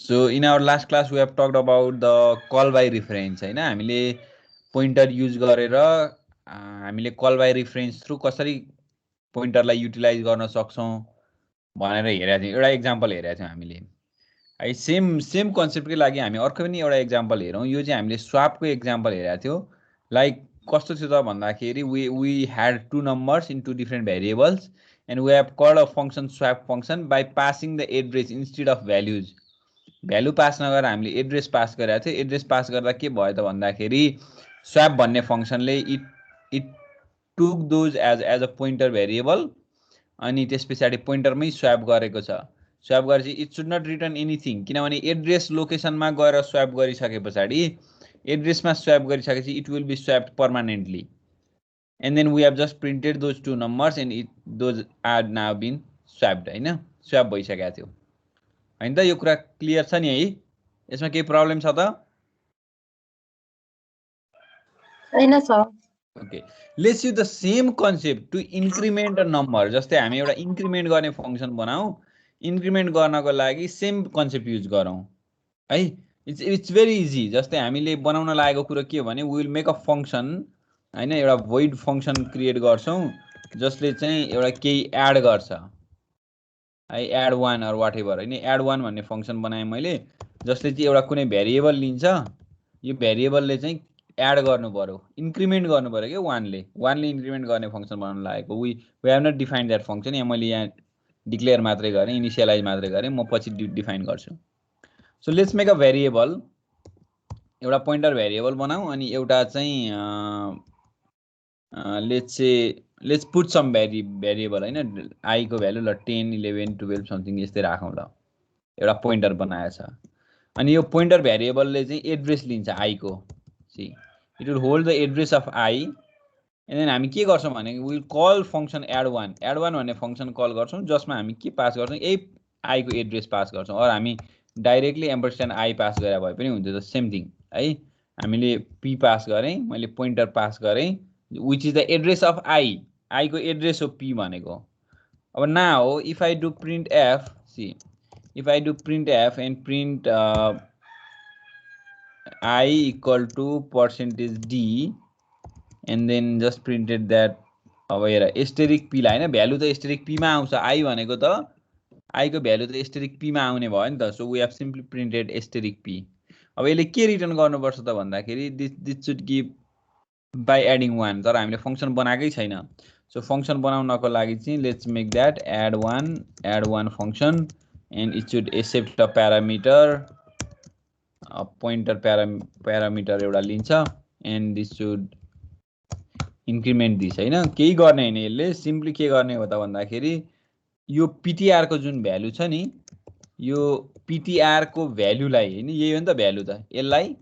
So in our last class we have talked about the call by reference हैन हामीले pointer use गरेर हामीले call by reference through कसरी पोइन्टरलाई utilise गर्न सक्छौं भनेर हेरेका थियौं एउटा एक्जाम्पल हेरेका थियौं हामीले है सेम कन्सेप्टकै लागि हामी अर्को पनि एउटा एक्जाम्पल हेरौं यो चाहिँ हामीले स्वापको एक्जाम्पल हेरेका थियौं लाइक कस्तो थियो त भन्दाखेरि we had two numbers in two different variables and we have called a function swap function by passing the address instead of values value pass नगरेर हामीले एड्रेस पास गरेका थियौं एड्रेस पास गर्दा के भयो त भन्दाखेरि swap भन्ने फंक्शनले it took those as a pointer variable अनि त्यसपछि पोइन्टरमै स्वैप गरेको छ स्वैप गरेपछि it should not return anything किनभने एड्रेस लोकेसनमा गएर स्वैप गरिसकेपछि एड्रेसमा स्वैप गरिसकेपछि it will be swapped permanently and then we have just printed those two numbers and those are now been swapped हैन swap भइसकेको थियो हैन त यो कुरा क्लियर छ नि है यसमा केही प्रब्लम छ त छैन sir Okay, let's use the same concept to increment a number. जस्तै हामी एउटा increment गर्ने फंक्शन बनाऊ increment गर्नको लागि सेम कन्सेप्ट युज गरौँ है इट्स भेरी इजी जस्तै हामीले बनाउन लागेको कुरा के हो भने we will make a function हैन एउटा void function क्रिएट गर्छौं जसले चाहिँ एउटा केही एड गर्छ है add one or whatever हैन add one भन्ने फंक्शन बनाए मैले जसले चाहिँ एउटा कुनै भेरिएबल लिन्छ यो भेरिएबलले चाहिँ एड गर्नु पर्यो इन्क्रिमेन्ट गर्नु पर्यो के वानले इन्क्रिमेन्ट गर्ने फंक्शन बनाउन लागेको we have not defined that function यहाँ मैले यहाँ डिक्लेयर मात्रै गरे इनिशियलाइज मात्रै गरे म पछि डिफाइन गर्छु so let's make a variable एउटा पोइन्टर भेरिएबल बनाऊ अनि एउटा चाहिँ लेट्स पुट सम भेरिएबल हैन आई को भ्यालु ल 10 11 12 समथिङ यस्तै राखौं ल एउटा पोइन्टर बनाएको छ अनि यो पोइन्टर भेरिएबलले चाहिँ एड्रेस लिन्छ आई को see it will hold the address of I and then हामी के गर्छौं भने we will call function add one भन्ने फंक्शन कल गर्छौं जसमा हामी के पास गर्छौं यही आई को एड्रेस पास गर्छौं और हामी डाइरेक्टली एम्परस्यान्ड आई पास गरे भए पनि हुन्छ द सेम थिङ है हामीले पी पास गरे मैले पोइन्टर पास गरे which is the address of I को एड्रेस हो p भनेको अब now if I do print f see if I do print f and print I equal to %d and then just printed that अब हेर asterisk p ला हैन value त asterisk p मा आउँछ i भनेको त i को भ्यालु त एस्टेरिक p मा आउने भयो नि त so we have simply printed asterisk p अब यसले के रिटर्न गर्नुपर्छ त भन्दाखेरि this should give by adding one तर हामीले फंक्शन बनाएकै छैन सो फंक्शन बनाउनको लागि चाहिँ let's make that add one function and it should accept a parameter a pointer parameter एउटा लिन्छ and this should increment this हैन केही गर्ने हैन यसले सिम्पली के गर्ने हो त भन्दाखेरि यो ptr को जुन भ्यालु छ नि यो ptr को भ्यालुलाई हैन यही हो नि त भ्यालु त यसलाई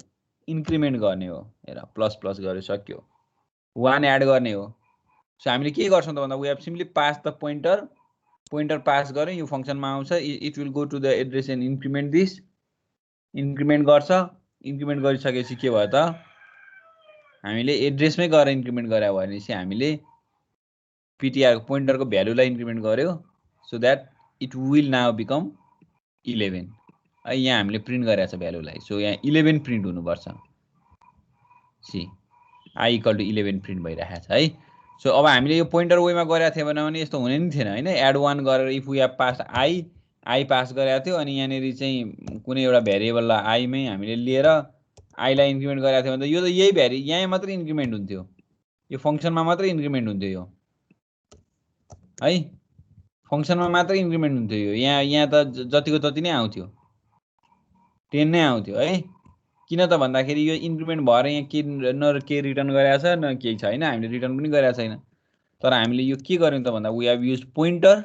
इन्क्रिमेन्ट गर्ने हो हेर प्लस प्लस गरे सक्यो 1 एड गर्ने हो सो हामीले के गर्छौं त भन्दा we have simply pass the pointer pass गरे यो फंक्शनमा आउँछ it will go to the address and increment this increment गर्छ इन्क्रिमेन्ट गरिसकेपछि के भयो त हामीले एड्रेसमै गएर इन्क्रिमेन्ट गरे भने चाहिँ हामीले ptr को पोइन्टरको भ्यालुलाई इन्क्रिमेन्ट गर्यो so that it will now become 11 है यहाँ हामीले प्रिन्ट गरेको छ भ्यालुलाई सो यहाँ 11 प्रिन्ट हुनुपर्छ see i equal to 11 print भइरहेछ है सो अब हामीले यो पोइन्टर वेमा गरेका थियौ भने यस्तो हुने नि थिएन हैन एड वन गरेर if we have pass i pass गरेका थियौ अनि यहाँनेरि चाहिँ कुनै एउटा भेरिएबललाई i मै हामीले लिएर i लाई इन्क्रिमेन्ट गरेका थियौ भने यो त यही यहाँ मात्र इन्क्रिमेन्ट हुन्थ्यो यो फंक्शनमा मात्र इन्क्रिमेन्ट हुन्थ्यो यो है फंक्शनमा मात्र इन्क्रिमेन्ट हुन्थ्यो यो यहाँ त जतिको तति नै आउँथ्यो 10 नै आउँथ्यो है किन त भन्दाखेरि यो इन्क्रिमेन्ट भएर यहाँ के रिटर्न गरेको छ न केही छ हैन हामीले रिटर्न पनि गरेका छैन तर हामीले यो के गर्यौं त भन्दा we have used pointer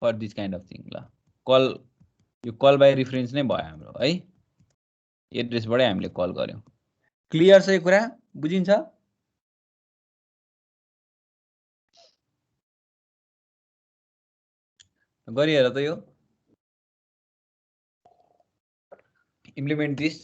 for this kind of thing ल यो कल बाइ रेफरेन्स नै भयो हाम्रो है एड्रेसबाटै हामीले कल गर्यौं क्लियर छ यो कुरा बुझिन्छ गरिहेर त यो implement this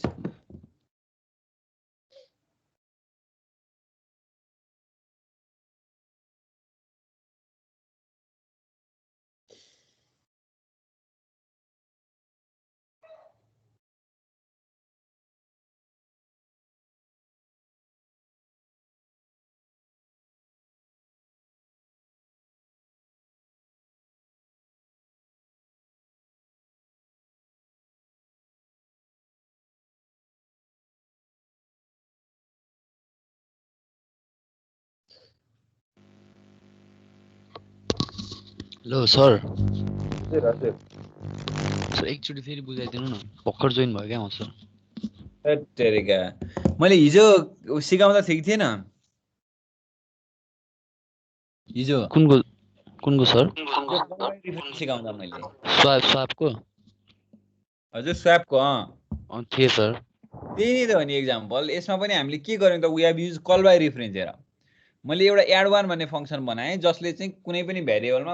हेलो सर हजुर सर एकचोटि फेरि बुझाइदिनु न भर्खर जोइन भयो क्या म सर तेरिका मैले हिजो सिकाउँदा ठिक थिएन हिजो कुनको सर सिकाउँदा मैले स्वापको हजुर स्वैपको थिए सर त्यही नै त हो नि एक्जाम्पल यसमा पनि हामीले के गर्यौँ त we have use call by reference हेर मैले एउटा एड वान भन्ने फङ्सन बनाएँ जसले चाहिँ कुनै पनि भेरिएबलमा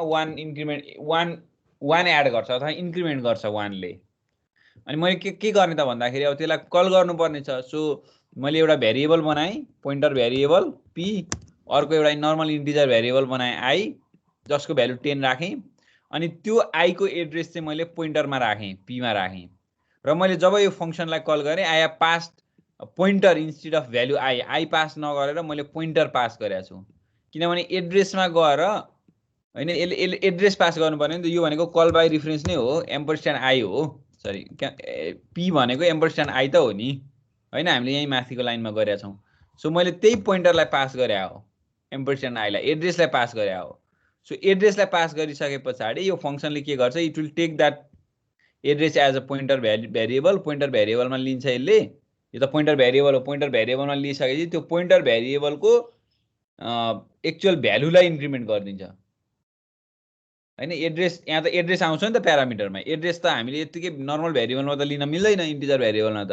वान एड गर्छ अथवा इन्क्रिमेन्ट गर्छ वानले अनि मैले के गर्ने त भन्दाखेरि अब त्यसलाई कल गर्नुपर्ने छ सो मैले एउटा भेरिएबल बनाएँ पोइन्टर भेरिएबल पी अर्को एउटा नर्मल इन्टिजर भेरिएबल बनाएँ आई जसको भ्यालु 10 राखेँ अनि त्यो आईको एड्रेस चाहिँ मैले पोइन्टरमा राखेँ पीमा राखेँ र मैले जब यो फङ्सनलाई कल गरेँ I have passed pointer instead of value I pass नगरेर मैले पोइन्टर पास गरेको छु किनभने एड्रेसमा गएर होइन यसले एड्रेस पास गर्नुपर्ने नि त यो भनेको कल बाई रिफरेन्स नै हो एम्परस्ट्यान्ड आई हो सरी पी भनेको एम्परस्ट्यान्ड आई त हो नि होइन हामीले यहीँ माथिको लाइनमा गरेका छौँ सो मैले त्यही पोइन्टरलाई पास गरे हो एम्परस्ट्यान्ड आईलाई एड्रेसलाई पास गरे हो सो एड्रेसलाई पास गरिसके पछाडि यो फङ्सनले के गर्छ it will take that address as a pointer variable pointer भेरिएबलमा लिन्छ यसले यो त पोइन्टर भेरिएबल हो पोइन्टर भेरिएबलमा लिइसकेपछि त्यो पोइन्टर भेरिएबलको एक्चुअल भ्यालुलाई इन्क्रिमेन्ट गरिदिन्छ होइन एड्रेस यहाँ त एड्रेस आउँछ नि त प्यारामिटरमा एड्रेस त हामीले यत्तिकै नर्मल भेरिएबलमा त लिन मिल्दैन इन्टिजर भेरिएबलमा त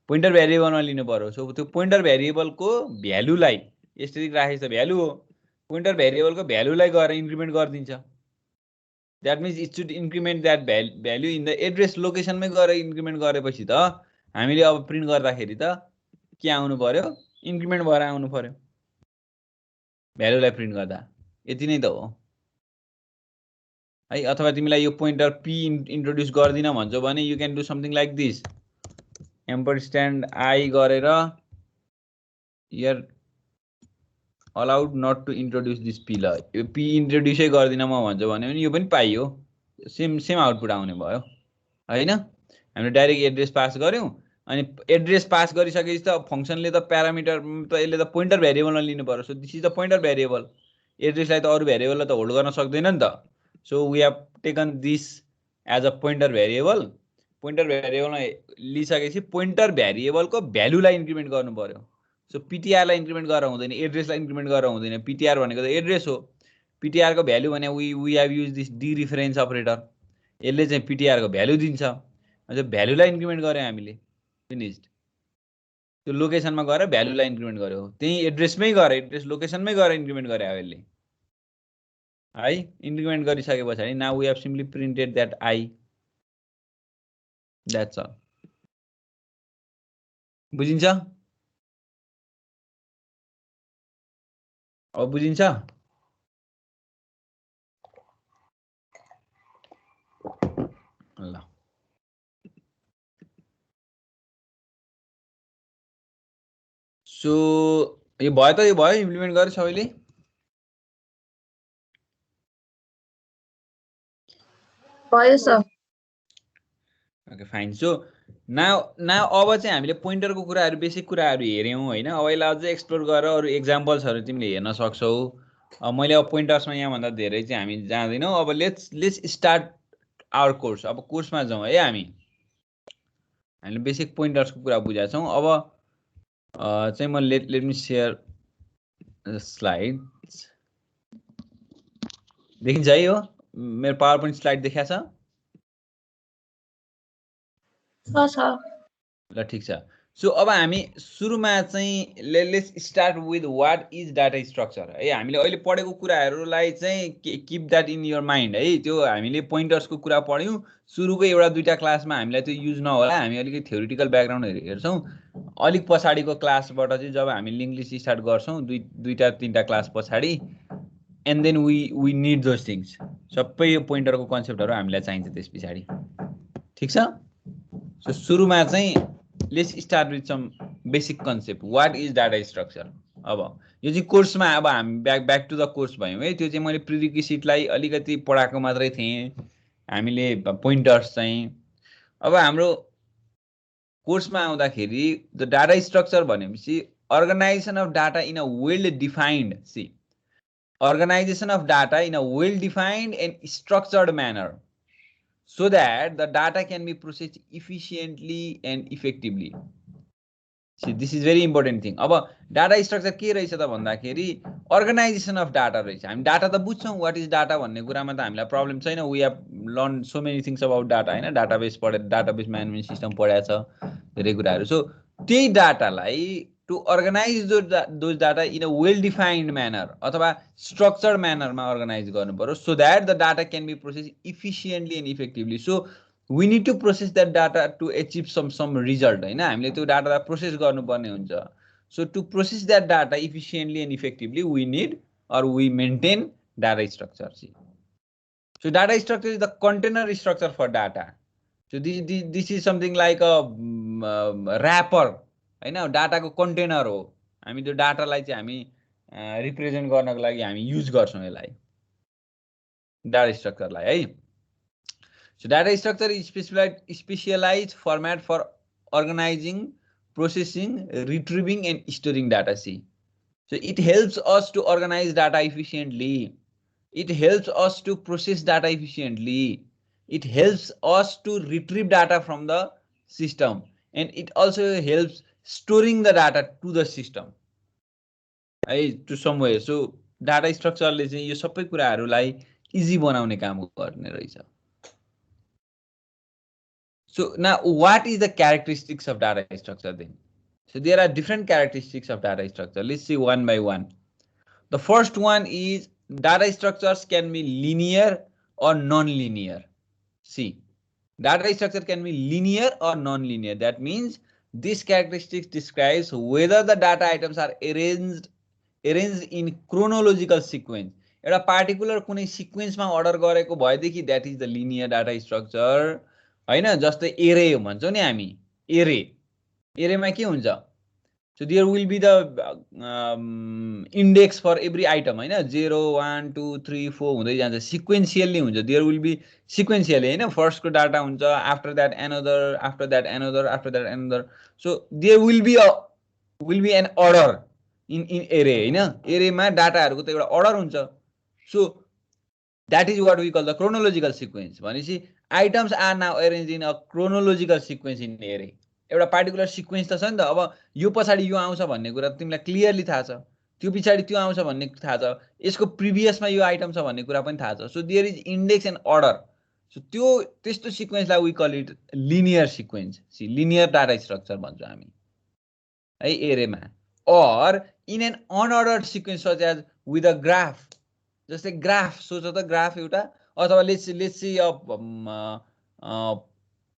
पोइन्टर भेरिएबलमा लिनु पर्यो सो त्यो पोइन्टर भेरिएबलको भ्यालुलाई यसरी राखेको छ भ्यालु हो पोइन्टर भेरिएबलको भ्यालुलाई गएर इन्क्रिमेन्ट गरिदिन्छ that means it should increment that value in the address लोकेसनमै गएर इन्क्रिमेन्ट गरेपछि त हामीले अब प्रिन्ट गर्दाखेरि त के आउनु पर्यो इन्क्रिमेन्ट भएर आउनु पर्यो भ्यालुलाई प्रिन्ट गर्दा यति नै त हो है अथवा तिमीलाई यो पोइन्टर पी इन्ट्रोड्युस गर्दिन भन्छौ भने you can do something like this ampersand I गरेर here allowed not to introduce this P ल यो पी इन्ट्रोड्युसै गर्दिन म भन्छ भने पनि यो पनि पाइयो सेम आउटपुट आउने भयो होइन हामीले डाइरेक्ट एड्रेस पास गऱ्यौँ अनि एड्रेस पास गरिसकेपछि त फङ्सनले त प्यारामिटर त यसले त पोइन्टर भेरिएबलमा लिनु पर्यो so this is the pointer variable एड्रेसलाई त अरू भेरिएबललाई त होल्ड गर्न सक्दैन नि त so we have taken this as a pointer variable pointer भेरिएबलमा लिइसकेपछि पोइन्टर भेरिएबलको भ्यालुलाई इन्क्रिमेन्ट गर्नु पर्यो सो पिटिआरलाई इन्क्रिमेन्ट गरेर हुँदैन एड्रेसलाई इन्क्रिमेन्ट गरेर हुँदैन पिटिआर भनेको त एड्रेस हो पिटिआरको भ्यालु भने we have use this dereference operator यसले चाहिँ पिटिआरको भ्यालु दिन्छ अनि भ्यालुलाई इन्क्रिमेन्ट गऱ्यौँ हामीले फिनिस्ड त्यो लोकेसनमा गएर भ्यालुलाई इन्क्रिमेन्ट गर्यो त्यही एड्रेसमै गएर एड्रेस लोकेसनमै गएर इन्क्रिमेन्ट गरे हो यसले है इन्क्रिमेन्ट गरिसके पछाडि now we have simply printed that I that's all बुझिन्छ अब बुझिन्छ ल सो यो भयो त यो भयो इम्प्लिमेन्ट गरे सबैले भयो sir okay fine so now अब चाहिँ हामीले पोइन्टरको कुराहरू बेसिक कुराहरू हेऱ्यौँ होइन अब यसलाई अझै एक्सप्लोर गरेर अरू एक्जाम्पल्सहरू तिमीले हेर्न सक्छौ मैले अब पोइन्टर्समा यहाँभन्दा धेरै चाहिँ हामी जाँदैनौँ अब लेट्स स्टार्ट आवर कोर्स अब कोर्समा जाउँ है हामीले बेसिक पोइन्टर्सको कुरा बुझेका छौँ अब चाहिँ म लेट मी सेयर स्लाइड देखिन्छ है हो मेरो पावर पोइन्ट स्लाइड देखाएको छ ल ठिक छ सो अब हामी सुरुमा चाहिँ let's start with what is data structure है हामीले अहिले पढेको कुराहरूलाई चाहिँ keep that in your mind है त्यो हामीले पोइन्टर्सको कुरा पढ्यौँ सुरुको एउटा दुईवटा क्लासमा हामीलाई त्यो युज नहोला हामी अलिकति थ्योरिटिकल ब्याकग्राउन्डहरू हेर्छौँ अलिक पछाडिको क्लासबाट चाहिँ जब हामी लिङ्ग्विश स्टार्ट गर्छौँ दुईवटा तिनवटा क्लास पछाडि and then we need those things सबै यो पोइन्टरको कन्सेप्टहरू हामीलाई चाहिन्छ त्यस पछाडि ठिक छ सो सुरुमा चाहिँ let's start with some basic concept what is data structure अब यो चाहिँ कोर्समा अब हामी ब्याक टु द कोर्स भयौँ है त्यो चाहिँ मैले प्रिरिक्विजिटलाई अलिकति पढाएको मात्रै थिएँ हामीले पोइन्टर्स चाहिँ अब हाम्रो कोर्समा आउँदाखेरि द डाटा स्ट्रक्चर भनेपछि organisation of data in a well defined see organization of data in a well-defined and structured manner so that the data can be processed efficiently and effectively. See, this is very important thing. अब data structure के रहेछ त भन्दाखेरि organisation of data रहेछ. हामी data त बुझ्छौँ what is data भन्ने कुरामा त हामीलाई प्रब्लम छैन. We have learn so many things about data हैन. डाटाबेस पढे डाटाबेस म्यानेजमेन्ट सिस्टम पढाएको छ धेरै कुराहरू. सो त्यही डाटालाई to organise those data in a well defined manner अथवा स्ट्रक्चर्ड म्यानरमा अर्गनाइज गर्नु पर्यो so that the data can be process efficiently and effectively. So we need to process that data to achieve some result हैन. हामीले त्यो डाटालाई process गर्नुपर्ने हुन्छ. So to process that data efficiently and effectively we need or we maintain data structure. So data structure is the container structure for data. So this is something like a wrapper हैन. Data को container हो. हामी त्यो डाटालाई चाहिँ हामी represent गर्नको लागि हामी युज गर्छौं यसलाई डाटा स्ट्रक्चरलाई है. So data structure is specialized format for organizing, processing, retrieving and storing data. See, so it helps us to organize data efficiently. It helps us to process data efficiently. It helps us to retrieve data from the system, and it also helps storing the data to the system. To somewhere. So data structure ले चाहिँ यो सबै कुराहरूलाई easy बनाउने काम गर्ने रहेछ. So now what is the characteristics of data structure then? So there are different characteristics of data structure. Let's see one by one. The first one is data structures can be linear or non-linear. See, data structure can be linear or non-linear. That means this characteristic describes whether the data items are arranged in chronological sequence. एउटा particular कुनै सिक्वेन्समा order गरेको भएदेखि that is the linear data structure. हैन. जस्तै एरे भन्छौं नि हामी. एरेमा के हुन्छ? So there will be the index for every item हैन. 0 1 2 3 4 हुँदै जान्छ. सिक्वेन्शियली हुन्छ. देयर विल बी सिक्वेन्शियली हैन. फर्स्ट को डाटा हुन्छ, after that another, after that another, after that another. So there will be an order in array हैन. एरेमा डाटाहरुको त एउटा अर्डर हुन्छ. So that is what we call the chronological sequence. भनेपछि items are now arranged in a chronological sequence in array. एउटा particular sequence त छ नि त. अब यो पछाडी यो आउँछ भन्ने कुरा तिमीलाई क्लियरली थाहा छ. त्यो पछाडी त्यो आउँछ भन्ने थाहा छ. यसको प्रिभियसमा यो आइटम छ भन्ने कुरा पनि थाहा छ. So there is index and order. So त्यो त्यस्तो सिक्वेन्सलाई we call it linear sequence. See linear data structure भन्छौं हामी है एरेमा. और in an unordered sequence such as with a graph. जस्तै ग्राफ सोच त ग्राफ एउटा अथवा लेट्स सी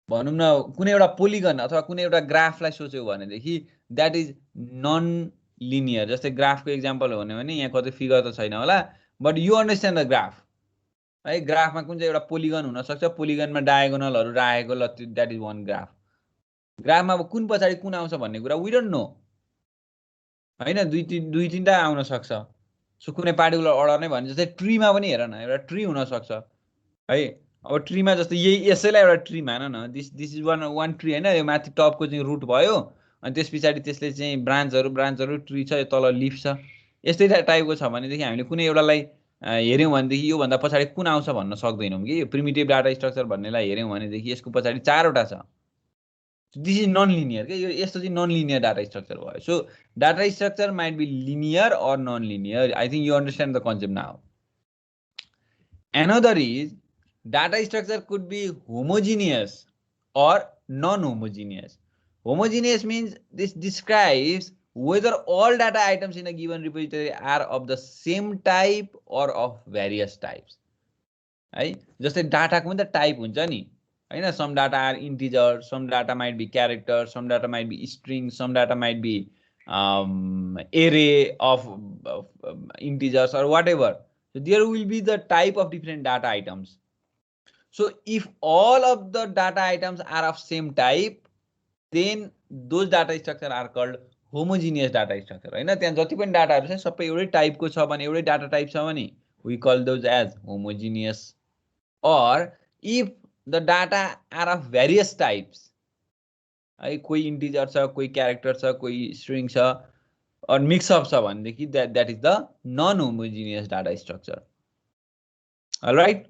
भनौं न कुनै एउटा पोलिगन अथवा कुनै एउटा ग्राफलाई सोच्यौ भनेदेखि दैट इज नन लिनियर. जस्तै ग्राफको एक्जाम्पल हो भने यहाँ कतै फिगर त छैन होला but you understand the graph है. ग्राफमा कुन चाहिँ एउटा पोलिगन हुन सक्छ. पोलिगनमा डायगोनलहरु राखेको ल दैट इज वन ग्राफ. ग्राफमा अब कुन पछाडी कुन आउँछ भन्ने कुरा वी डोन्ट नो हैन. दुई तीनटा आउन सक्छ. सो कुनै पार्टिकुलर अर्डर नै भने जस्तै ट्रीमा पनि हेर न एउटा ट्री हुन सक्छ है. अब ट्रीमा जस्तै यही यसैलाई एउटा ट्री मान न. दिस इज वन ट्री हैन. यो माथि टपको चाहिँ रुट भयो अनि त्यसपछि त्यसले चाहिँ ब्रान्चहरु ट्री छ, यो तल लिफ छ. यस्तै टाइपको छ भनेदेखि हामीले कुनै एउटालाई हेर्यौं भनेदेखि यो भन्दा पछाडी कुन आउँछ भन्न सक्दैनौं कि. यो प्रिमिटिभ डाटा स्ट्रक्चर भन्नेलाई हेर्यौं भनेदेखि यसको पछाडी चारवटा छ. दिस इज नन लिनियर के. यो यस्तो चाहिँ नन लिनियर डाटा स्ट्रक्चर भयो. So data structure might be linear or non-linear. I think you understand the concept now. Another is data structure could be homogeneous or non-homogeneous. Homogeneous means this describes whether all data items in a given repository are of the same type or of various types. है. जस्तै डाटाको पनि त type हुन्छ नि हैन. some data are integers, some data might be characters, some data might be strings, some data might be array of integers or whatever. So there will be the type of different data items. So if all of the data items are of same type, then those data structure are called homogeneous data structure हैन. त्यहाँ जति पनि डाटाहरु छ सबै एउटै टाइपको छ भने एउटै डाटा टाइप छ भने we call those as homogeneous. Or if the data are of various types है. कोही इन्टिजर छ, कोही क्यारेक्टर छ, कोही स्ट्रिङ छ, or mix up छ भनेदेखि that is the non-homogeneous data structure. All right.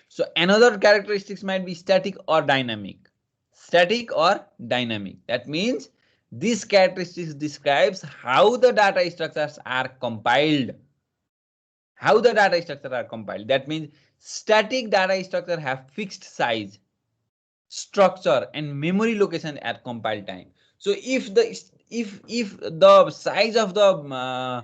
So another characteristics might be static or dynamic. Static or dynamic. That means this characteristics describes how the data structures are compiled. How the data structures are compiled. That means static data structure have fixed size, structure, and memory location at compile time. So if the size of the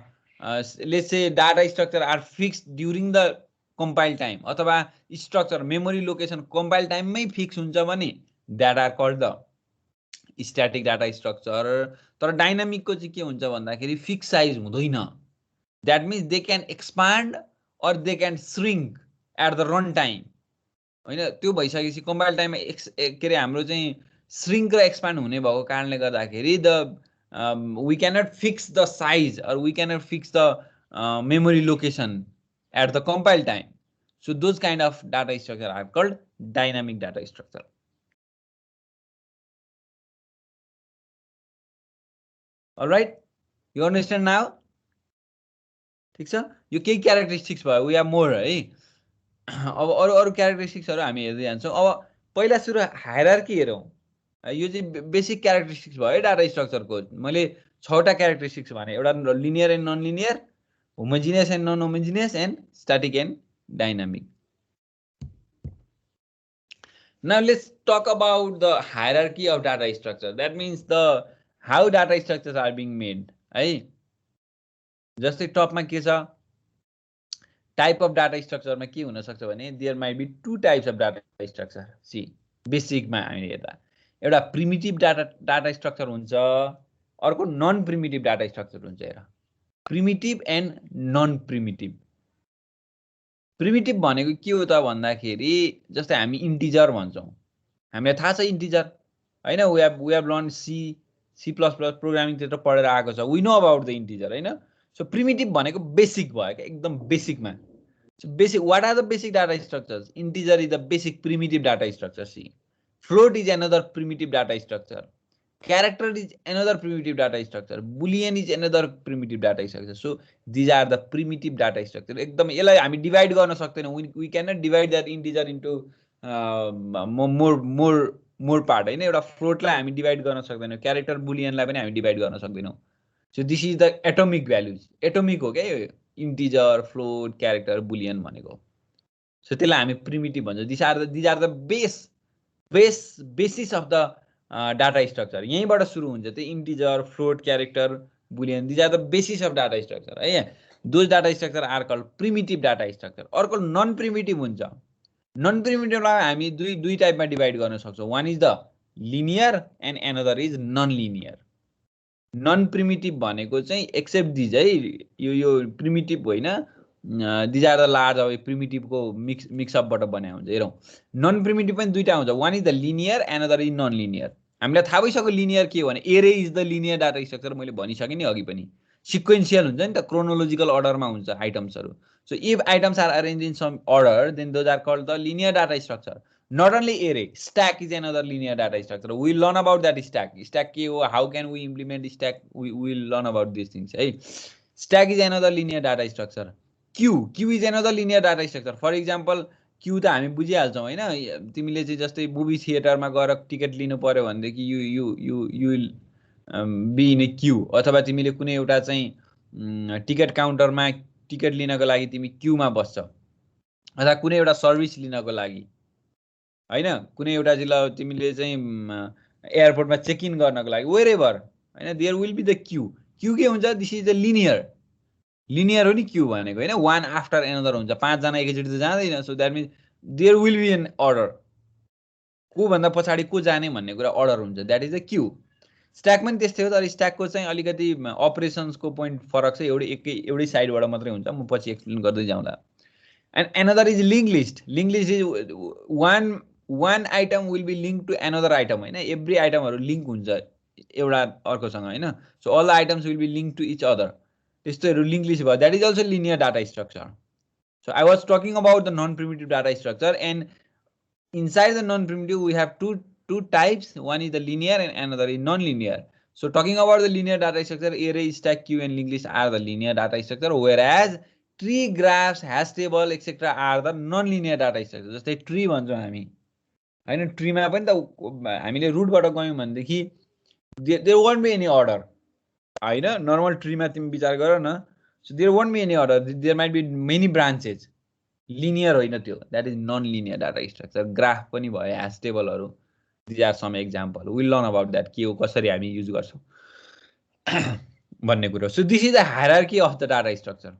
let's say data structure are fixed during the compile time, अथवा structure memory location compile time मै fix हुन्छ भने that are called the static data structure. तर dynamic को चाहिँ के हुन्छ भन्दाखेरि fixed size हुँदैन. That means they can expand or they can shrink at the run time. हैन त्यो भइसकेपछि कम्पाइल टाइममा के रे हाम्रो चाहिँ श्रिङ्क र एक्सपान्ड हुने भएको कारणले गर्दाखेरि we cannot fix the size or we cannot fix the memory location at the compile time. So those kind of data structure are called dynamic data structure. All right, you understand now? ठीक छ, यो केही characteristics भयो. We have more है. अब अरु क्यारेक्टरिस्टिक्सहरु हामी हेर्दै जान्छौं. अब पहिला सुरु हायरार्की हेरौं. यो चाहिँ बेसिक क्यारेक्टरिस्टिक्स भयो डाटा स्ट्रक्चरको. मैले 6 टा क्यारेक्टरिस्टिक्स भने, एउटा linear and non linear, homogeneous and non homogeneous, and static and dynamic. Now let's talk about the hierarchy of data structure. That means the how data structures are being made. है जस्तै टपमा के छ, type of data स्ट्रक्चरमा के हुन सक्छ भने there might be two types of data structure. See बेसिकमा हामी हेर्दा एउटा प्रिमिटिभ डाटा स्ट्रक्चर हुन्छ, अर्को नन प्रिमिटिभ डाटा स्ट्रक्चर हुन्छ. हेर, primitive and non primitive. Primitive भनेको के हो त भन्दाखेरि जस्तै हामी इन्टिजर भन्छौं. हामीलाई थाहा छ इन्टिजर हैन, we have learn C++ programming तिर पढेर आएको छ. We know about the integer हैन. सो प्रिमिटिभ भनेको बेसिक भयो के, एकदम बेसिकमा. So basic, what are the basic data structures? Integer is the basic primitive data structure. See, float is another primitive data structure. Character is another primitive data structure. Boolean is another primitive data structure. So these are the primitive data structure. एकदम यसलाई हामी divide गर्न सक्दैनौं. We cannot divide that integer into more part हैन. एउटा फ्लोटलाई हामी divide गर्न सक्दैनौं. Character बुलियनलाई पनि हामी डिवाइड गर्न सक्दैनौं. So this is the atomic values. Atomic हो के integer, float, character, boolean भनेको. So त्यसलाई हामी primitive भन्छौं. These are the basis of the data structure. यहीँबाट सुरु हुन्छ. त्यो integer, float, character, boolean. These are the basis of data structure. है, those data structure are called primitive data structure. अर्को non primitive हुन्छ. Non primitive लाई हामी दुई टाइपमा डिवाइड गर्न सक्छौं. One is the linear and another is non linear. Non primitive भनेको चाहिँ एक्सेप्ट दिज है, यो प्रिमिटिभ होइन. दिज आर द लार्ज अब प्रिमिटिभको मिक्सअपबाट बनाएको हुन्छ. हेरौँ, नन प्रिमिटिभ पनि दुईटा हुन्छ. One is the linear, another is non linear. हामीलाई थाहा भइसक्यो लिनियर के हो भने array is the linear data structure. मैले भनिसकेँ नि अघि पनि, सिक्वेन्सियल हुन्छ नि त, क्रोनोलोजिकल अर्डरमा हुन्छ आइटम्सहरू. So if items are arrange in some order then those are called the linear data structure. Not only array, stack is another linear data structure. We will learn about that stack. Stack how can we implement stack? We will learn about these things. Hey, stack is another linear data structure. Queue is another linear data structure. For example, queue त हामी बुझिहाल्छौं हैन. तिमीले चाहिँ जस्तै movie थिएटरमा गएर ticket लिनु पर्यो भनेदेखि you will be in a queue. अथवा तिमीले कुनै एउटा चाहिँ टिकट काउन्टरमा टिकट लिनको लागि तिमी क्यूमा बस्छौ, अथवा कुनै एउटा सर्भिस लिनको लागि हैन, कुनै एउटा जिल्ला तिमीले चाहिँ एयरपोर्टमा चेक इन गर्नको लागि वेयरएभर हैन, there will be the queue. Queue के हुन्छ? दिस इज द लिनियर हो नि क्यू भनेको हैन. वान आफ्टर एनदर हुन्छ. 5 जना एकैचोटी त जाँदैन. So that means there will be an order. को भन्दा पछाडी को जाने भन्ने कुरा अर्डर हुन्छ. That is the queue. Stack पनि त्यस्तै हो, तर स्ट्याकको चाहिँ अलिकति अपरेसन्सको पोइन्ट फरक छ. एउटै साइडबाट मात्रै हुन्छ. म पछि एक्सप्लेन गर्दै जाउँदा. And another is link list. Link list is one item will be linked to another item हैन. एभ्री आइटमहरु लिंक हुन्छ एउटा अर्कोसँग हैन. So all the items will be linked to each other. त्यस्तोहरु लिंक लिस्ट भयो. That is also linear data structure. So I was talking about the non primitive data structure, and inside the non primitive we have two types. One is the linear and another is non linear. So talking about the linear data structure, array, stack, queue, and linked list are the linear data structure, whereas tree, graphs, hash table, etc. are the non-linear data structure. जस्तै tree भन्छौँ हामी हैन, ट्रीमा पनि त हामीले रुटबाट गयौँ भनेदेखि there won't be any order हैन. नर्मल ट्रीमा तिमी विचार गर न. So there won't be any order. There might be many branches. Linear होइन त्यो, that is non-linear data structure. Graph पनि भयो, ह्याश टेबलहरू, these are some example. We'll learn about that, के हो, कसरी हामी युज गर्छौँ भन्ने कुरा. So this is the hierarchy of the data structure.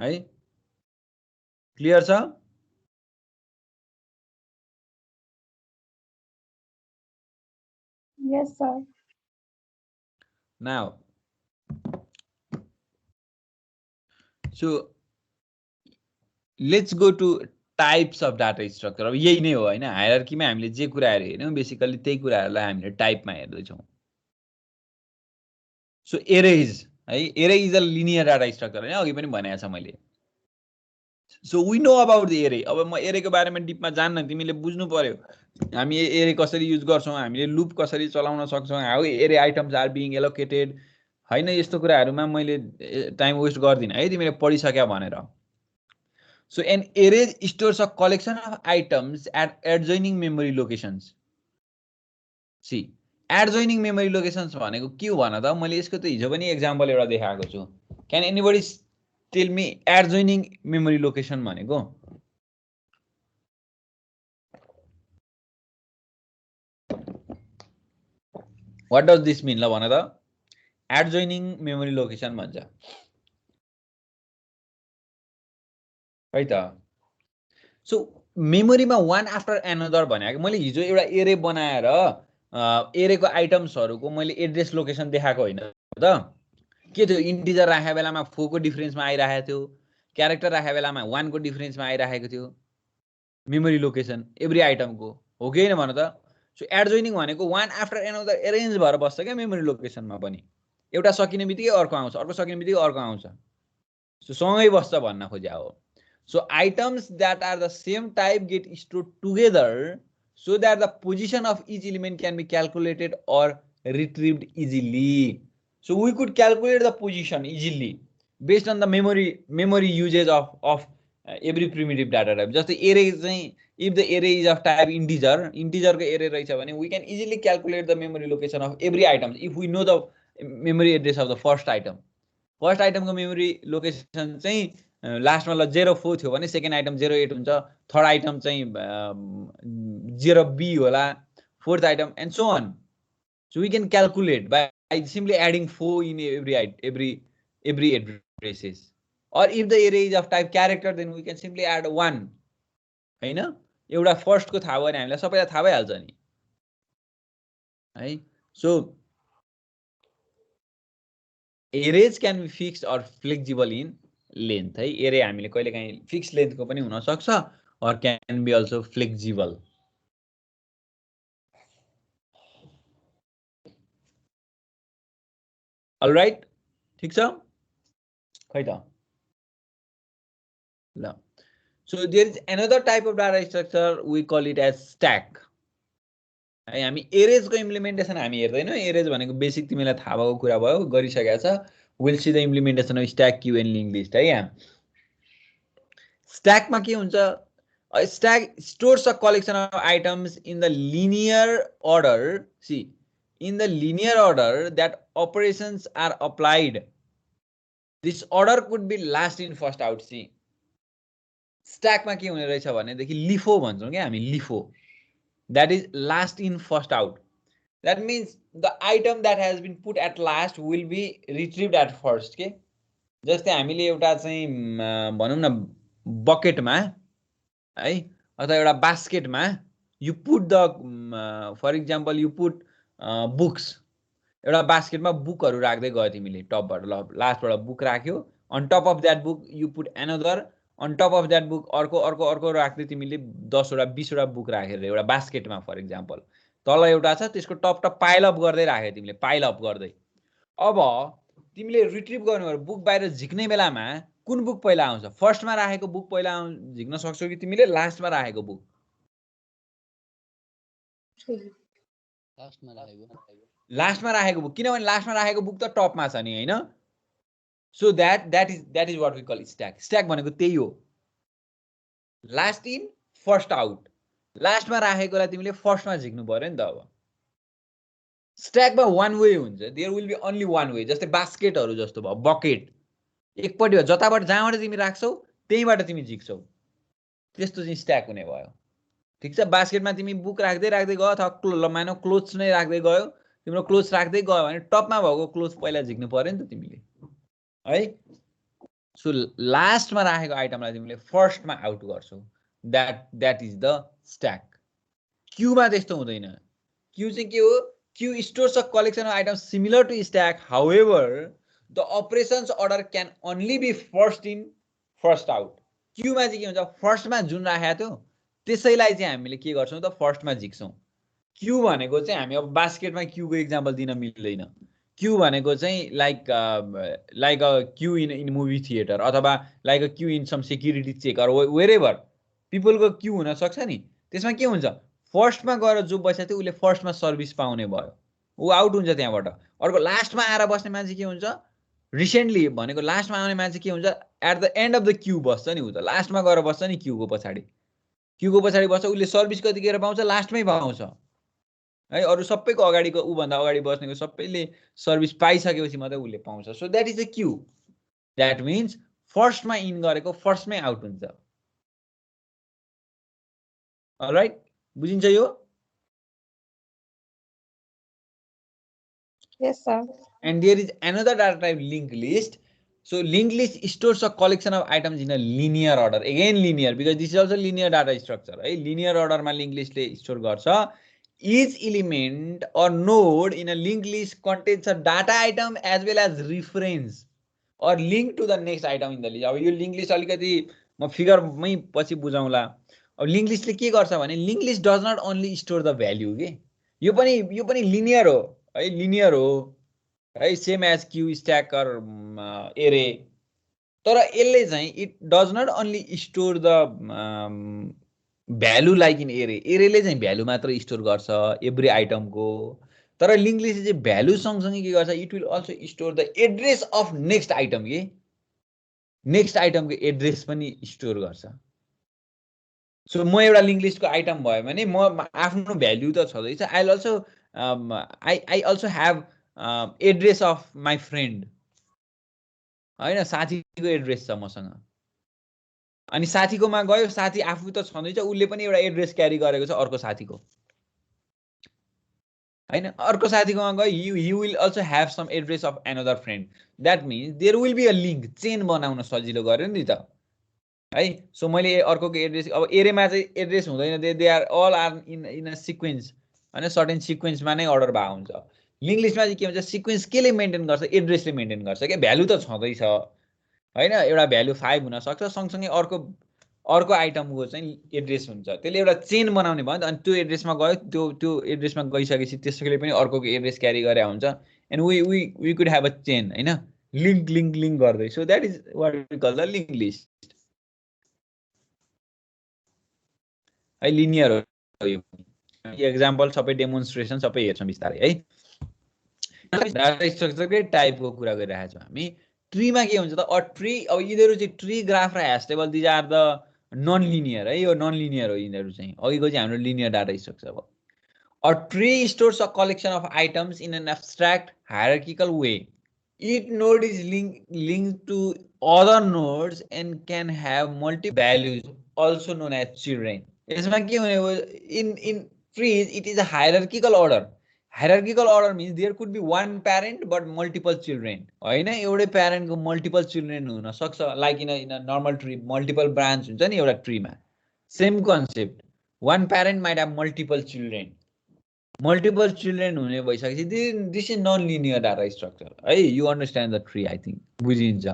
है, क्लियर छ? Yes, sir. Now, so let's go to types of data structure. अब यही नै हो हैन, हायरार्कीमा हामीले जे कुराहरु हेर्यौं बेसिकली त्यही कुराहरुलाई हामीले टाइपमा हेर्दै छौं. सो एरेज है, array is a linear data structure हैन, अघि पनि भनेको छ मैले. So we know about the array. अब म एरेको बारेमा डिपमा जान्न, तिमीले बुझ्नु पर्यो हामी एरे कसरी युज गर्छौं, हामीले लूप कसरी चलाउन सक्छौं, हाउ एरे आइटम्स आर बीइङ एलोकेटेड हैन. यस्तो कुराहरुमा मैले टाइम वेस्ट गर्दिन है, तिमीले पढिसक्या भनेर. So an array stores a collection of items at adjoining memory locations. See, adjoining memory locations भनेको के हो भन त? मैले यसको त हिजो पनि एक्जाम्पल एउटा देखाएको छु. Can anybody tell me adjoining memory location भनेको? What does this mean ल भन त? Adjoining memory location भन्छ है त. सो मेमोरीमा वान आफ्टर एनदर भनेको मैले हिजो एउटा एरे बनाएर एरेको आइटम्सहरुको मैले एड्रेस लोकेसन देखाएको होइन त. के थियो, इन्टिजर राखेको बेलामा 4 को डिफरेन्समा आइराखेको थियो, क्यारेक्टर राखेको बेलामा 1 को डिफरेन्समा आइराखेको थियो मेमोरी लोकेसन एभ्री आइटमको, हो कि हैन भन त? सो एडजोइनिङ भनेको वान आफ्टर एनदर एरेन्ज भएर बस्छ क्या मेमोरी लोकेसनमा पनि. एउटा सकिने बित्तिकै अर्को आउँछ, अर्को सकिने बित्तिकै अर्को आउँछ. सो सँगै बस्छ भन्न खोज्या हो. So items that are the same type get stored together so that the position of each element can be calculated or retrieved easily. So we could calculate the position easily based on the memory usage of every primitive data type. Just the array, if the array is of type integer ko array रहेछ भने we can easily calculate the memory location of every item if we know the memory address of the first item. First item को memory location चाहिँ लास्टमा ल 04 थियो भने second item 08 हुन्छ, third item चाहिँ 0B होला, fourth item and so on. So we can calculate by simply adding 4 in every addresses. or if the array is of type character then we can simply add 1 हैन. एउटा first को थाहा भयो भने हामीलाई सबैलाई थाहा भइहाल्छ नि है. So arrays can be fixed or flexible in length है. एरे हामीले कहिलेकाहीँ फिक्स लेन्थको पनि हुन सक्छ or can be also flexible. All right, ठीक छ खै त ल. So there is another type of data structure, we call it as stack है. हामी एरेज को इम्प्लिमेन्टेसन हामी हेर्दैनौं. एरेज भनेको बेसिक तिमीलाई थाहा भएको कुरा भयो, गरिसकेका छ. We'll see the implementation of stack, queue and linked list है. यहाँ stack मा के हुन्छ? A stack stores a collection of items in the linear order. See, in the linear order that operations are applied. This order could be last in first out. See, stack मा के हुने रहेछ भनेदेखि LIFO भन्छौं के हामी, LIFO. That is last in first out. That means the item that has been put at last will be retrieved at first के. जस्तै हामीले एउटा चाहिँ भनौं न बकेटमा है अथवा एउटा बास्केटमा you put the for example you put books. एउटा बास्केटमा बुकहरु राख्दै गयो तिमीले टपबाट, ल लास्टबाट बुक राख्यो. on top of that book you put another, on top of that book अर्को अर्को अर्को राख्दै तिमीले 10 वटा 20 वटा बुक राखेर एउटा बास्केटमा फर एक्जाम्पल तल एउटा छ त्यसको टप टप पाइल अप गर्दै राखे तिमीले, पाइल अप गर्दै. अब तिमीले रिट्रिभ गर्नु भएर बुक बाहिर झिक्ने बेलामा कुन बुक पहिला आउँछ? फर्स्टमा राखेको बुक पहिला झिक्न सक्छौ कि तिमीले लास्टमा राखेको बुक? लास्टमा राखेको लास्टमा राखेको बुक, किनभने लास्टमा राखेको बुक त टपमा छ नि हैन। So that is what we call stack. Stack भनेको त्यही हो, लास्ट इन फर्स्ट आउट। लास्टमा राखेकोलाई तिमीले फर्स्टमा झिक्नु पर्यो नि त। अब स्ट्याकमा वान वे हुन्छ, there will be only one way. जस्तै बास्केटहरू जस्तो भयो, बकेट एकपट्टि भयो, जताबाट जहाँबाट तिमी राख्छौ त्यहीबाट तिमी झिक्छौ, त्यस्तो चाहिँ स्ट्याक हुने भयो। ठिक छ, बास्केटमा तिमी बुक राख्दै राख्दै गयो अथवा मानौ क्लोथ्स नै राख्दै गयो, तिम्रो क्लोथ्स राख्दै गयो भने टपमा भएको क्लोथ्स पहिला झिक्नु पर्यो नि त तिमीले है। सो लास्टमा राखेको आइटमलाई तिमीले फर्स्टमा आउट गर्छौ, द्याट इज द स्ट्याक। क्यूमा त्यस्तो हुँदैन। क्यू चाहिँ के हो? Queue stores a collection of items similar to stack, however the operations order can only be first in first out. क्यूमा चाहिँ के हुन्छ? फर्स्टमा जुन राखेको थियो त्यसैलाई चाहिँ हामीले के गर्छौँ त फर्स्टमा झिक्छौँ। क्यू भनेको चाहिँ हामी अब बास्केटमा क्यूको इक्जाम्पल दिन मिल्दैन। क्यू भनेको चाहिँ like a queue in movie theatre अथवा like a queue in some security check or wherever पिपलको क्यू हुनसक्छ नि। त्यसमा के हुन्छ? फर्स्टमा गएर जो बसेको थियो उसले फर्स्टमा सर्भिस पाउने भयो, ऊ आउट हुन्छ त्यहाँबाट। अर्को लास्टमा आएर बस्ने मान्छे के हुन्छ? रिसेन्टली भनेको लास्टमा आउने मान्छे के हुन्छ? At the end of the queue बस्छ नि, ऊ त लास्टमा गएर बस्छ नि क्यूको पछाडि। क्यूको पछाडि बस्छ, उसले सर्भिस कतिखेर पाउँछ? लास्टमै पाउँछ है। अरू सबैको अगाडिको ऊभन्दा अगाडि बस्नेको सबैले सर्भिस पाइसकेपछि मात्रै उसले पाउँछ। So that is the Q. That means फर्स्टमा इन गरेको फर्स्टमै आउट हुन्छ। अलराइट, बुझिन्छ यो? Yes, sir. And there is another data type, linked list. So linked list stores a collection of items in a linear order. Again linear, because this is also linear data structure. Right? Linear order ma linked list le store garcha. Each element or node in a linked list contains a data item as well as reference or link to the next item in the list. अब यो link list अलिकति म फिगरमै पछि बुझाउँला। अब link लिस्टले के गर्छ भने link list does not only store the value के, यो पनि लिनियर हो है, लिनियर हो है, same as queue stack or array. तर यसले चाहिँ it does not only store the value like in array. एरेले चाहिँ भ्यालु मात्र स्टोर गर्छ एभ्री आइटमको, तर लिङ्क लिस्टले चाहिँ भ्यालु सँगसँगै के गर्छ? It will also store the address of next item के, नेक्स्ट आइटमको एड्रेस पनि स्टोर गर्छ। सो म एउटा लिङ्क लिस्टको आइटम भयो भने म आफ्नो भ्यालु त छँदैछ, I also have address of my friend होइन, साथीको एड्रेस छ मसँग। अनि साथीकोमा गयो, साथी आफू त छँदैछ, उसले पनि एउटा एड्रेस क्यारी गरेको छ अर्को साथीको होइन। अर्को साथीकोमा गयो, he will also have some address of another friend. That means there will be a link, chain बनाउन सजिलो गर्यो नि त है। सो मैले अर्कोको एड्रेस, अब एरेमा चाहिँ एड्रेस हुँदैन, they are all are in a sequence होइन, सर्टेन सिक्वेन्समा नै अर्डर भएको हुन्छ। लिङ्क लिस्टमा चाहिँ के हुन्छ? सिक्वेन्स केले मेन्टेन गर्छ? एड्रेसले मेन्टेन गर्छ क्या। भ्यालु त छँदैछ होइन, एउटा भ्यालु 5 हुनसक्छ, सँगसँगै अर्को आइटमको चाहिँ एड्रेस हुन्छ, त्यसले एउटा चेन बनाउने भयो नि त। अनि त्यो एड्रेसमा गयो, त्यो एड्रेसमा गइसकेपछि त्यसैले पनि अर्कोको एड्रेस क्यारी गरे हुन्छ। And we could have a chain होइन, लिङ्क गर्दै। So that is what we call the link list है, लिनियर हो यो। एक्जाम्पल सबै डेमोन्स्ट्रेसन सबै हेर्छौँ बिस्तारै है। डाटा स्ट्रक्चरकै टाइपको कुरा गरिरहेको छौँ हामी। ट्रीमा के हुन्छ त? अ ट्री, अब यिनीहरू चाहिँ ट्री, ग्राफ र hash table, these are the non linear है, यो नन लिनियर हो यिनीहरू चाहिँ। अघिको चाहिँ हाम्रो लिनियर डाटा स्ट्रक्चर हो। A tree stores a collection of items in an abstract hierarchical way. Each node is link to other nodes and can have multi values also known as children. यसमा के हुने हो? In trees it is a hierarchical order. Hierarchical order means there could be one parent but multiple children होइन, एउटै प्यारेन्टको multiple children हुन सक्छ। Like in a normal tree multiple branch हुन्छ नि एउटा ट्रीमा, same concept. One parent might have multiple children, multiple children हुने भइसकेपछि this is non linear data structure है। You understand the tree, I think बुझिन्छ।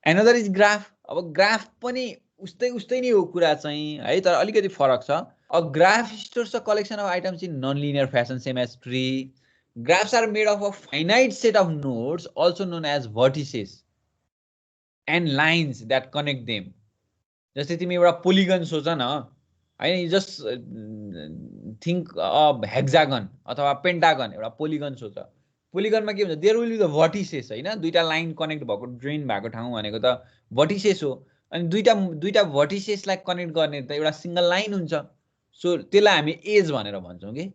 Another is graph. अब graph पनि उस्तै नै हो कुरा चाहिँ है, तर अलिकति फरक छ। A graph stores a collection of items in non-linear fashion, same as tree. Graphs are made of a finite set of nodes, also known as vertices, and lines that connect them. जस्तै तिमी एउटा polygon सोच न होइन, just think of hexagon अथवा pentagon एउटा polygon सोच पोलिगनमा के हुन्छ there will be the vertices हैन दुईटा लाइन कनेक्ट भएको ड्रेन भएको ठाउँ भनेको त भर्टिसेस हो अनि दुईटा भर्टिसेसलाई कनेक्ट गर्ने त एउटा सिंगल लाइन हुन्छ सो त्यसलाई हामी एज भनेर भन्छौँ कि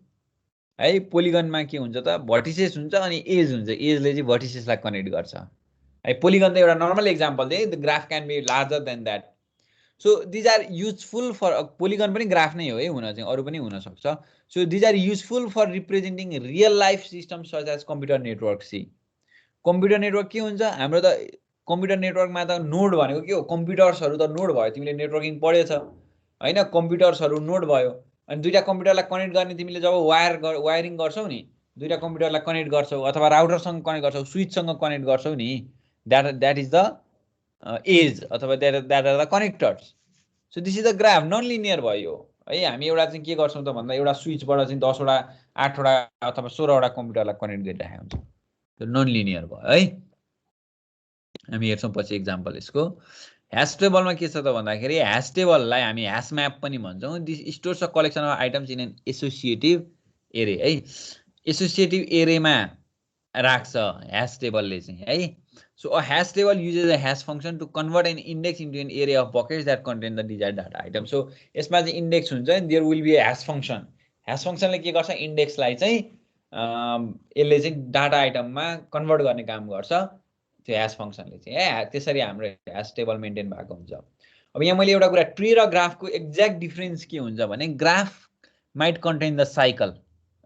है पोलिगनमा के हुन्छ त भर्टिसेस हुन्छ अनि एज हुन्छ एजले चाहिँ भर्टिसेसलाई कनेक्ट गर्छ है पोलिगन त एउटा नर्मल एक्जाम्पल दिए the graph can be larger than that so these are useful for polygon पनि ग्राफ नै हो है हुन चाहिँ अरू पनि हुन सक्छ so these are useful for representing real life system such as computer network see computer network के हुन्छ हाम्रो त कम्प्युटर नेटवर्कमा त नोड भनेको के हो कम्प्युटर्सहरू त नोड भयो तिमीले नेटवर्किङ पढेछ हैन कम्प्युटर्सहरू नोड भयो अनि दुईटा कम्प्युटरलाई कनेक्ट गर्ने तिमीले जब वायरिङ गर्छौ नि दुईटा कम्प्युटरलाई कनेक्ट गर्छौ अथवा राउटरसँग कनेक्ट गर्छौ स्विचसँग कनेक्ट गर्छौ नि द्याट इज द एज अथवा that are the connectors so this is the graph non linear भयो है हामी एउटा चाहिँ के गर्छौँ त भन्दा एउटा स्विचबाट चाहिँ 10 वटा 8 वटा अथवा 16 वटा कम्प्युटरलाई कनेक्ट गरिराखेको हुन्छ त्यो नन लिनियर भयो है हामी हेर्छौँ पछि एक्जाम्पल यसको ह्यास टेबलमा के छ त भन्दाखेरि ह्यास टेबललाई हामी ह्यास म्याप पनि भन्छौँ this stores a collection of items in an associative array है एसोसिएटिभ एरेमा राख्छ ह्यास टेबलले चाहिँ है so a hash table uses a hash function to convert an index into an area of buckets that contain the desired data item so यसमा चाहिँ index हुन्छ there will be hash फंक्सनले के गर्छ इन्डेक्सलाई चाहिँ यसले चाहिँ डाटा आइटममा कन्भर्ट गर्ने काम गर्छ त्यो ह्यास फंक्सनले चाहिँ त्यसरी हाम्रो ह्यास टेबल मेन्टेन भएको हुन्छ अब यहाँ मैले एउटा कुरा ट्री र ग्राफको एक्ज्याक्ट डिफरेन्स के हुन्छ भने graph might contain the cycle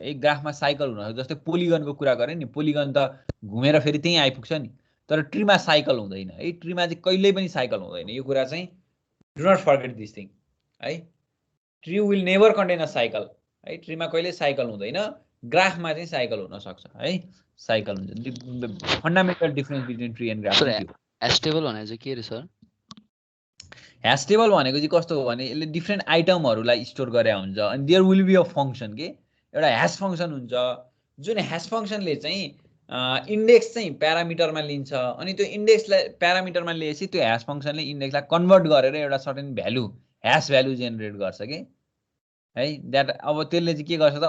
एक ग्राफमा साइकल हुन सक्छ जस्तै पोलिगनको कुरा गरेँ नि पोलिगन त घुमेर फेरि त्यहीँ आइपुग्छ नि तर ट्रीमा साइकल हुँदैन है ट्रीमा चाहिँ कहिल्यै पनि साइकल हुँदैन यो कुरा चाहिँ do not forget this thing है tree will never contain a cycle है ट्रीमा कहिल्यै साइकल हुँदैन ग्राफमा चाहिँ साइकल हुन सक्छ है साइकल हुन्छ fundamental difference between tree and graph hash table भनेको चाहिँ के रे सर ह्यास टेबल भनेको चाहिँ कस्तो हो भने यसले डिफ्रेन्ट आइटमहरूलाई स्टोर गरे हुन्छ अनि there will be a function के एउटा ह्यास फंक्सन हुन्छ जुन ह्यास फंक्सनले चाहिँ इन्डेक्स चाहिँ प्यारामिटरमा लिन्छ अनि त्यो इन्डेक्सलाई प्यारामिटरमा लिएपछि त्यो ह्यास फंक्सनले इन्डेक्सलाई कन्भर्ट गरेर एउटा certain value hash value generate गर्छ कि है द्याट अब त्यसले चाहिँ के गर्छ त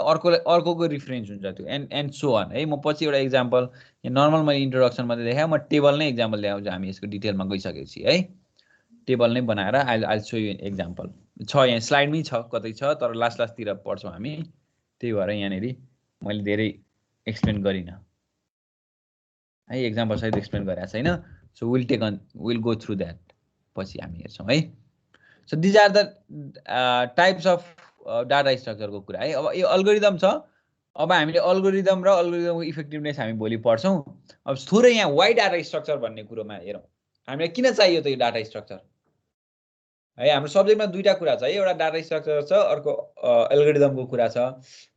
अर्कोको रिफरेन्स हुन्छ त्यो एन्ड सो अन है म पछि एउटा एक्जाम्पल यहाँ नर्मल मैले इन्ट्रोडक्सन मात्रै देखाएँ म टेबल नै एक्जाम्पल ल्याउँछु हामी यसको डिटेलमा गइसकेपछि है टेबल नै बनाएर आई सो यु एक्जाम्पल छ यहाँ स्लाइडमै छ कतै छ तर लास्टतिर पढ्छौँ हामी त्यही भएर यहाँनिर मैले धेरै एक्सप्लेन गरिनँ है एक्जाम्पल सहित एक्सप्लेन गरेको छैन so will go through that पछि हामी हेर्छौँ है so these are the types of data स्ट्रक्चरको कुरा है अब यो अल्गोरिदम छ अब हामीले अल्गोरिदम र अल्गोरिदमको इफेक्टिभनेस हामी भोलि पढ्छौँ अब थोरै यहाँ वाइ डाटा स्ट्रक्चर भन्ने कुरोमा हेरौँ हामीलाई किन चाहियो त यो डाटा स्ट्रक्चर है हाम्रो सब्जेक्टमा दुईटा कुरा छ है एउटा डाटा स्ट्रक्चर छ अर्को एल्गोरिदमको कुरा छ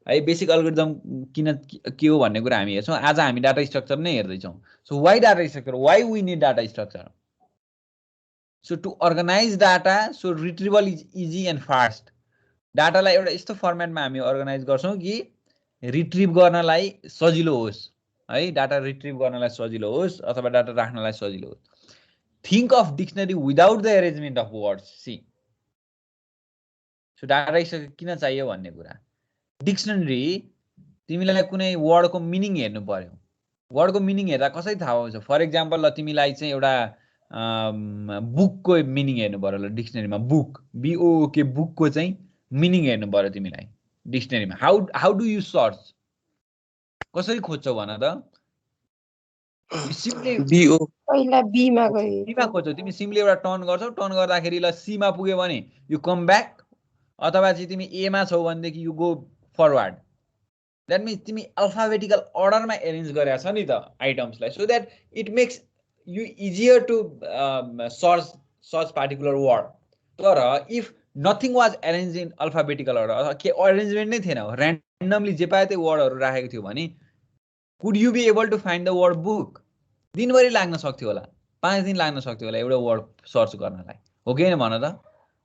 है बेसिक एल्गोरिदम किन के हो भन्ने कुरा हामी हेर्छौँ आज हामी डाटा स्ट्रक्चर नै हेर्दैछौँ so why data structure why we need data structure so to organise data so retrieval is easy and fast डाटालाई एउटा यस्तो फर्मेटमा हामी अर्गनाइज गर्छौँ कि रिट्रिभ गर्नलाई सजिलो होस् है डाटा रिट्रिभ गर्नलाई सजिलो होस् अथवा डाटा राख्नलाई सजिलो होस् think of dictionary without the arrangement of words see so data structure किन चाहियो भन्ने कुरा डिक्सनरी तिमीलाई कुनै वर्डको मिनिङ हेर्नु पर्यो वर्डको मिनिङ हेर्दा कसरी थाहा हुन्छ फर इक्जाम्पल ल तिमीलाई चाहिँ एउटा बुकको मिनिङ हेर्नु पर्यो ल डिक्सनरीमा बुक बिओके बुकको चाहिँ मिनिङ हेर्नु पर्यो तिमीलाई डिक्सनरीमा हाउ डु यु सर्च कसरी खोज्छौ भन त पहिला बीमा गयो सीमा खोज्छौ तिमी सिम्पली एउटा टर्न गर्छौ टर्न गर्दाखेरि ल सीमा पुग्यो भने यु कम ब्याक अथवा चाहिँ तिमी एमा छौ भनेदेखि you go forward that means तिमी अल्फाबेटिकल अर्डरमा एरेन्ज गरेका छ नि त आइटम्सलाई so that it makes you easier to search particular word तर if nothing was arrange in alphabetical order अथवा के अरेन्जमेन्ट नै थिएन ऱ्यान्डमली जे पाए त्यही वर्डहरू राखेको थियो भने could you be able to find the word book दिनभरि लाग्न सक्थ्यो होला 5 दिन लाग्न सक्थ्यो होला एउटा वर्ड सर्च गर्नलाई हो कि भन त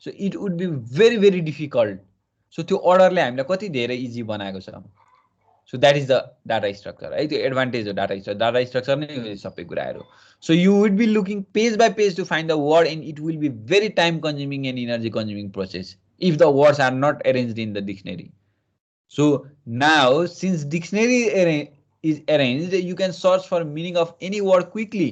so it would be very very difficult so त्यो अर्डरले हामीलाई कति धेरै इजी बनाएको छ so that is the data structure है त्यो एडभान्टेज हो डाटा स्ट्रक्चर नै हो सबै कुराहरू so you would be looking page by page to find the word and it will be very time consuming and energy consuming process if the words are not arranged in the dictionary So now, since dictionary is arranged, you can search for meaning of any word quickly.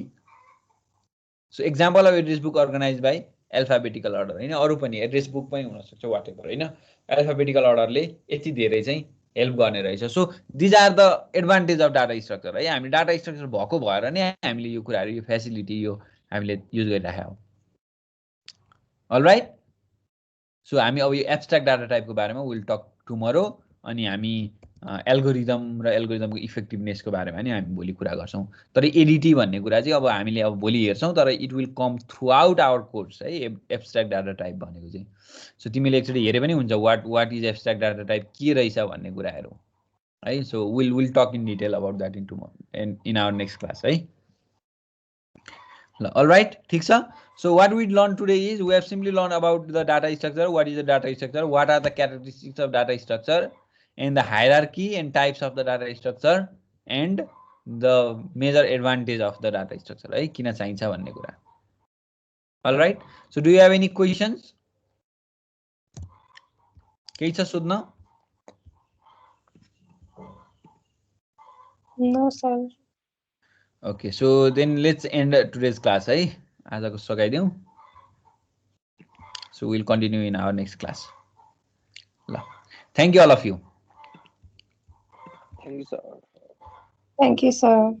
So example of address book organized by alphabetical order. हैन, अरु पनि address book पनि हुन सक्छ whatever, हैन, alphabetical order ले यति धेरै चाहिँ हेल्प गर्ने रहेछ. So these are the advantage of data structure है. हामी डाटा स्ट्रक्चर भएको भएर नै हामीले यो कुराहरु, यो फ्यासिलिटी यो हामीले युज गरिराखेका हौ. All right. So हामी अब यो एब्स्ट्र्याक्ट डाटा टाइपको बारेमा विल टक टुमरो, अनि हामी एल्गोरिदम र एल्गोरिदमको इफेक्टिभनेसको बारेमा नि हामी भोलि कुरा गर्छौं. तर एडिटी भन्ने कुरा चाहिँ अब हामीले अब भोलि हेर्छौं, तर it will come throughout our course है, एब्स्ट्र्याक्ट डाटा टाइप भनेको चाहिँ. सो तिमीले एकचोटि हेरे पनि हुन्छ what is abstract data type के रहेछ भन्ने कुराहरु है. So will talk in detail about that in tomorrow in our next class है. All right, ठीक छ. So what we learned today is we have simply learned about the data structure. What is the data structure? What are the characteristics of data structure, and the hierarchy and types of the data structure, and the major advantage of the data structure. है, किन चाहिन्छ भन्ने कुरा. All right. So do you have any questions? केही छ सोध्न? No, sir. Okay, so then let's end today's class है. आजको सकाइदिउँ. So we'll continue in our next class. Thank you all of you. Thank you, sir. Thank you, sir.